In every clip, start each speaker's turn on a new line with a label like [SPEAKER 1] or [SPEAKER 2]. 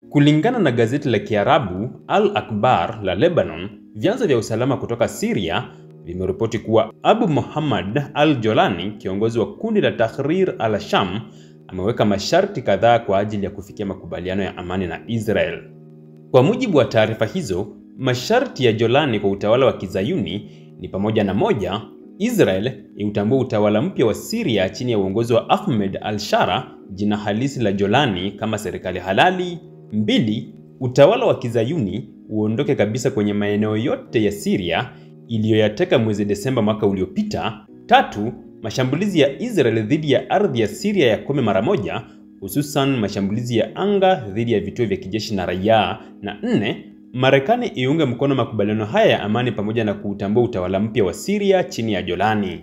[SPEAKER 1] Kulingana na gazeti la Kiarabu Al-Akhbar la Lebanon, vyanzo vya usalama kutoka Syria vimeripoti kuwa Abu Muhammad al-Jolani, kiongozi wa kundi la Tahrir al-Sham, ameweka masharti kadhaa kwa ajili ya kufikia makubaliano ya amani na Israel. Kwa mujibu wa taarifa hizo, masharti ya Jolani kwa utawala wa Kizayuni ni pamoja na: moja, Israel iutambue utawala mpya wa Syria chini ya uongozi wa Ahmed al-Shara, jina halisi la Jolani, kama serikali halali. 2, utawala wa Kizayuni uondoke kabisa kwenye maeneo yote ya Syria iliyoyateka mwezi Desemba mwaka uliopita. 3, mashambulizi ya Israel dhidi ya ardhi ya Syria yakome mara moja, hususan mashambulizi ya anga dhidi ya vituo vya kijeshi na raia. Na 4, Marekani iunge mkono makubaliano haya ya amani pamoja na kuutambua utawala mpya wa Syria chini ya Jolani.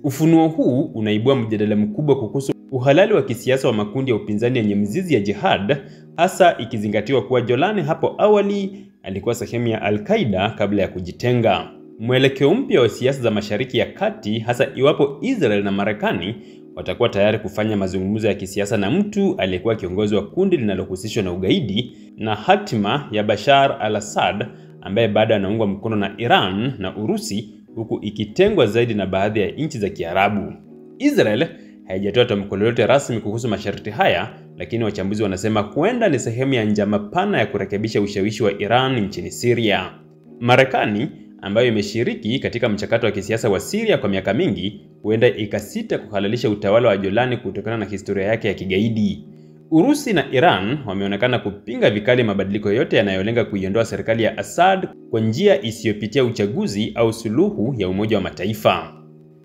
[SPEAKER 1] Ufunuo huu unaibua mjadala mkubwa kuhusu uhalali wa kisiasa wa makundi ya upinzani yenye mzizi ya jihad, hasa ikizingatiwa kuwa Jolani hapo awali alikuwa sehemu ya Al-Qaeda kabla ya kujitenga. Mwelekeo mpya wa siasa za Mashariki ya Kati, hasa iwapo Israel na Marekani watakuwa tayari kufanya mazungumzo ya kisiasa na mtu aliyekuwa kiongozi wa kundi linalohusishwa na ugaidi, na hatima ya Bashar al-Assad ambaye bado anaungwa mkono na Iran na Urusi, huku ikitengwa zaidi na baadhi ya nchi za Kiarabu. Israel haijatoa tamko lolote rasmi kuhusu masharti haya, lakini wachambuzi wanasema huenda ni sehemu ya njama pana ya kurekebisha ushawishi wa Iran nchini Syria. Marekani, ambayo imeshiriki katika mchakato wa kisiasa wa Syria kwa miaka mingi, huenda ikasita kuhalalisha utawala wa Jolani kutokana na historia yake ya kigaidi. Urusi na Iran wameonekana kupinga vikali mabadiliko yote yanayolenga kuiondoa serikali ya Assad kwa njia isiyopitia uchaguzi au suluhu ya Umoja wa Mataifa.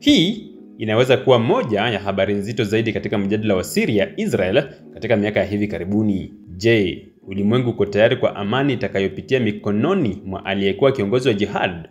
[SPEAKER 1] Hii inaweza kuwa moja ya habari nzito zaidi katika mjadala wa Syria-Israel katika miaka ya hivi karibuni. Je, ulimwengu uko tayari kwa amani itakayopitia mikononi mwa aliyekuwa kiongozi wa jihad?